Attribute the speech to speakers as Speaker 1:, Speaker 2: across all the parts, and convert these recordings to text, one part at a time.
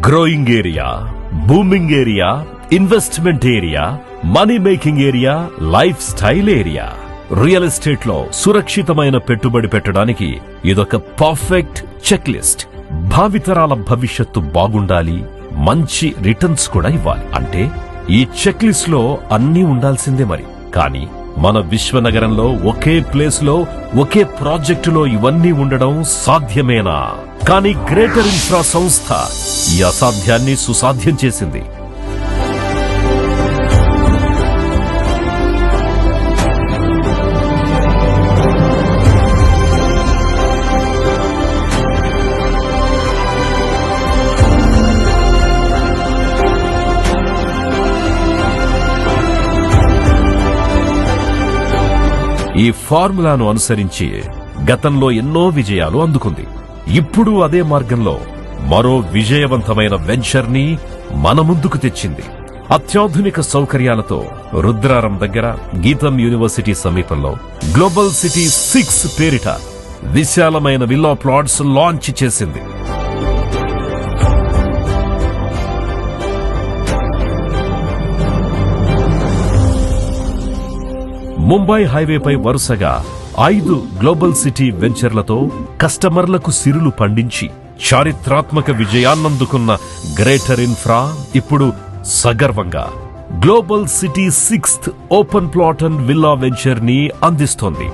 Speaker 1: Growing area, booming area, investment area, money making area, life style area. Real estate లో సురక్షితమైన పెట్టుబడి పెట్టడానికి ఇదొక పర్ఫెక్ట్ చెక్ లిస్ట్. భావితరాల భవిష్యత్తు బాగుండాలి, మంచి రిటర్న్స్ కూడా ఇవ్వాలి అంటే ఈ చెక్ లిస్ట్ లో అన్నీ ఉండాల్సిందే. మరి కానీ మన విశ్వనగరంలో ఒకే ప్లేస్ లో ఒకే ప్రాజెక్టులో ఇవన్నీ ఉండడం సాధ్యమేనా? కానీ గ్రేటర్ ఇన్ఫ్రా సంస్థ ఈ అసాధ్యాన్ని సుసాధ్యం చేసింది. ఈ ఫార్ములాను అనుసరించి గతంలో ఎన్నో విజయాలు అందుకుంది. ఇప్పుడు అదే మార్గంలో మరో విజయవంతమైన వెంచర్ ని మన ముందుకు తెచ్చింది. అత్యాధునిక సౌకర్యాలతో రుద్రారం దగ్గర గీతం యూనివర్సిటీ సమీపంలో గ్లోబల్ సిటీ 6 పేరిట విశాలమైన విల్లా ప్లాట్స్ లాంచ్ చేసింది. ముంబై హైవేపై వరుసగా 5 గ్లోబల్ సిటీ వెంచర్లతో కస్టమర్లకు సిరులు పండించి చారిత్రాత్మక విజయాన్నందుకున్న గ్రేటర్ ఇన్ఫ్రా ఇప్పుడు సగర్వంగా global city 6th open plot and villa venture ని అందిస్తోంది.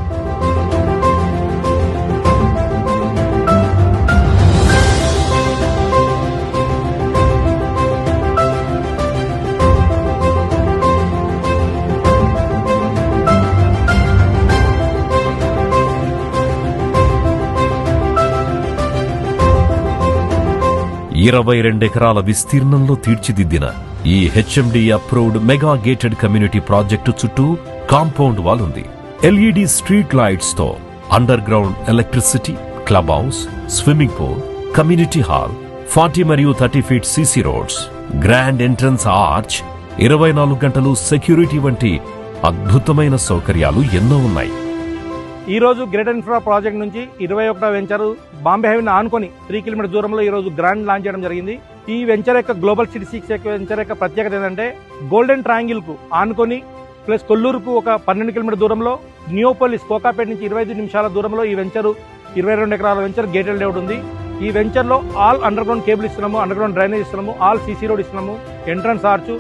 Speaker 1: ఇరవై 22 ఎకరాల విస్తీర్ణంలో తీర్చిదిద్దిన ఈ HMD approved mega gated community project చుట్టూ కాంపౌండ్ వాల్ ఉంది. ఎల్ఈడి స్ట్రీట్ లైట్స్ తో under ground electricity, club house, swimming pool, community hall, 40 మరియు 30 feet CC roads, grand entrance arch, 24 గంటలు సెక్యూరిటీ వంటి అద్భుతమైన సౌకర్యాలు ఎన్నో ఉన్నాయి.
Speaker 2: ఈ రోజు గ్రేటర్ ఇన్ఫ్రా ప్రాజెక్ట్ నుంచి 21వ వెంచర్ బాంబే హైవేని ఆనుకొని 3 కిలోమీటర్ దూరంలో ఈ రోజు గ్రాండ్ లాంచ్ చేయడం జరిగింది. ఈ వెంచర్ యొక్క గ్లోబల్ సిటీ 6 యొక్క వెంచర్ యొక్క ప్రత్యేకత ఏంటంటే గోల్డెన్ ట్రయాంగిల్ కు ఆనుకొని ప్లస్ కొల్లూరుకు ఒక 12 కిలోమీటర్ దూరంలో, నియోపోలిస్ కోకాపేట నుంచి 25 నిమిషాల దూరంలో ఈ వెంచర్ 22 ఎకరాల వెంచర్ గేటెడ్ లేఅవుట్ ఉంది. ఈ వెంచర్ లో ఆల్ అండర్ గ్రౌండ్ కేబుల్ ఇస్తున్నాము, అండర్ గ్రౌండ్ డ్రైనేజ్ ఇస్తున్నాము, ఆల్ సీసీ రోడ్ ఇస్తున్నాము, ఎంట్రన్స్ ఆర్చ్,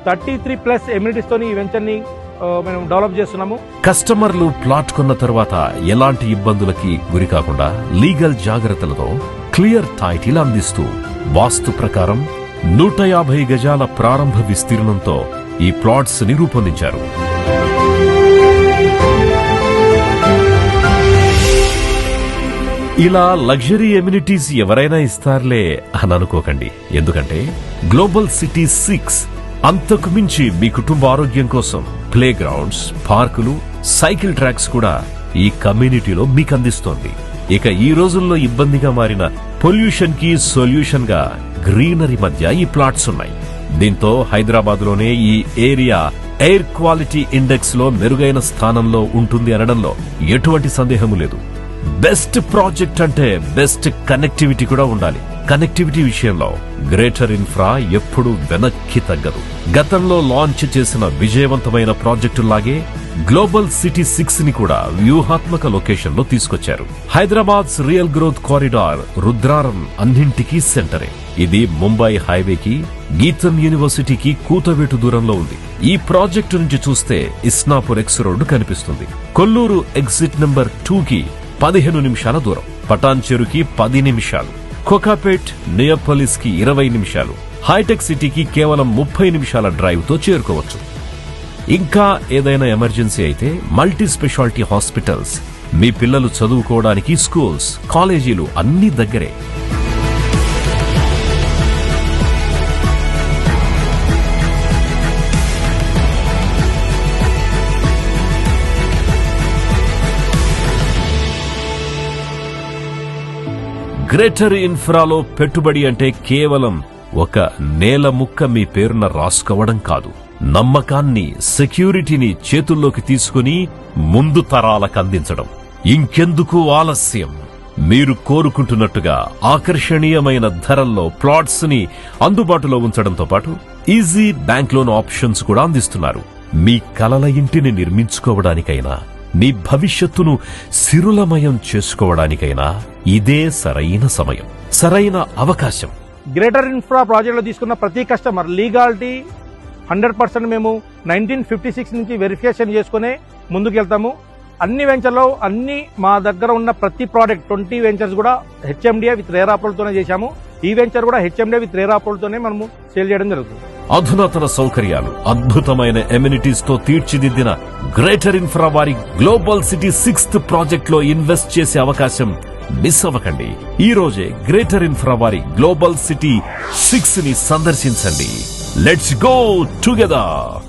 Speaker 2: 33+ ఎమ్యూనిటీస్ తోని ఈ వెంచర్ ని మేము డెవలప్ చేస్తున్నాము.
Speaker 1: కస్టమర్లు ప్లాట్ కొన్న తర్వాత ఎలాంటి ఇబ్బందులకి గురి కాకుండా లీగల్ జాగ్రత్తలతో క్లియర్ టైటిల్ అందిస్తూ వాస్తు ప్రకారం 150 గజాల ప్రారంభ విస్తీర్ణంతో ఈ ప్లాట్స్ ని రూపొందించారు. ఇలా లగ్జరీ ఎమ్యూనిటీస్ ఎవరైనా ఇస్తారులే అని అనుకోకండి. ఎందుకంటే గ్లోబల్ సిటీ 6 అంతకు మించి మీ కుటుంబ ఆరోగ్యం కోసం ప్లే గ్రౌండ్స్, పార్కులు, సైకిల్ ట్రాక్స్ కూడా ఈ కమ్యూనిటీలో మీకు అందిస్తోంది. ఇక ఈ రోజుల్లో ఇబ్బందిగా మారిన పొల్యూషన్ కి సొల్యూషన్ గా గ్రీనరీ మధ్య ఈ ప్లాట్స్ ఉన్నాయి. దీంతో హైదరాబాద్ లోనే ఈ ఏరియా ఎయిర్ క్వాలిటీ ఇండెక్స్ లో మెరుగైన స్థానంలో ఉంటుంది అనడంలో ఎటువంటి సందేహము లేదు. బెస్ట్ ప్రాజెక్ట్ అంటే బెస్ట్ కనెక్టివిటీ కూడా ఉండాలి. కనెక్టివిటీ విషయంలో గ్రేటర్ ఇన్ఫ్రా ఎప్పుడూ వెనక్కి తగ్గదు. గతంలో లాంచ్ చేసిన విజయవంతమైన ప్రాజెక్టులాగే గ్లోబల్ సిటీ 6 ని కూడా వ్యూహాత్మక లొకేషన్ లో తీసుకొచ్చారు. Hyderabad's real growth corridor Rudraram అన్నింటికీ సెంటరే. ఇది ముంబై హైవేకి, గీతం యూనివర్సిటీకి కూతవేటు దూరంలో ఉంది. ఈ ప్రాజెక్టు నుంచి చూస్తే ఇస్నాపూర్ ఎక్స్ రోడ్డు కనిపిస్తుంది. కొల్లూరు ఎగ్జిట్ నెంబర్ 2 కి 15 నిమిషాల దూరం, పటాన్చెరుకి 10 నిమిషాలు, కోకాపేట్, నియోపోలిస్ కి 20 నిమిషాలు, హైటెక్ సిటీకి కేవలం 30 నిమిషాల డ్రైవ్ తో చేరుకోవచ్చు. ఇంకా ఏదైనా ఎమర్జెన్సీ అయితే మల్టీ స్పెషాలిటీ హాస్పిటల్స్, మీ పిల్లలు చదువుకోవడానికి స్కూల్స్, కాలేజీలు అన్నీ దగ్గరే. గ్రేటర్ ఇన్ఫ్రాలో పెట్టుబడి అంటే కేవలం ఒక నేల ముక్క మీ పేరున రాసుకోవడం కాదు. నమ్మకాన్ని, సెక్యూరిటీని చేతుల్లోకి తీసుకుని ముందు తరాలకు అందించడం. ఇంకెందుకు ఆలస్యం? మీరు కోరుకుంటున్నట్టుగా ఆకర్షణీయమైన ధరల్లో ప్లాట్స్ ని అందుబాటులో ఉంచడంతో పాటు ఈజీ బ్యాంక్ లోన్ ఆప్షన్స్ కూడా అందిస్తున్నారు. మీ కలల ఇంటిని నిర్మించుకోవడానికైనా మీ భవిష్యత్తును సిరులమయం చేసుకోవడానికైనా ఇదే సరైన సమయం, సరైన అవకాశం.
Speaker 2: గ్రేటర్ ఇన్ఫ్రా ప్రాజెక్టులో తీసుకున్న ప్రతి కస్టమర్ లీగాలిటీ 100% మేము 1956 నుంచి వెరిఫికేషన్ చేసుకునే ముందుకెళ్తాము. అన్ని వెంచర్లో అన్ని మా దగ్గర ఉన్న ప్రతి ప్రోడక్ట్ 20 వెంచర్స్ కూడా హెచ్ఎండిఏ విత్ రేర్ అప్రూవల్తోనే చేశాము. ఈ వెంచర్ కూడా హెచ్ఎండిఏ విత్ రేర్ అప్రూవల్తోనే మనము సేల్ చేయడం జరుగుతుంది.
Speaker 1: అధునాతన సౌకర్యాలు, అద్భుతమైన ఎమ్యూనిటీస్ తో తీర్చిదిద్దిన గ్రేటర్ ఇన్ఫ్రా వారి గ్లోబల్ సిటీ 6th ప్రాజెక్ట్ లో ఇన్వెస్ట్ చేసే అవకాశం మిస్ అవ్వకండి. ఈ రోజే గ్రేటర్ ఇన్ఫ్రా వారి గ్లోబల్ సిటీ 6 ని సందర్శించండి. Let's go together.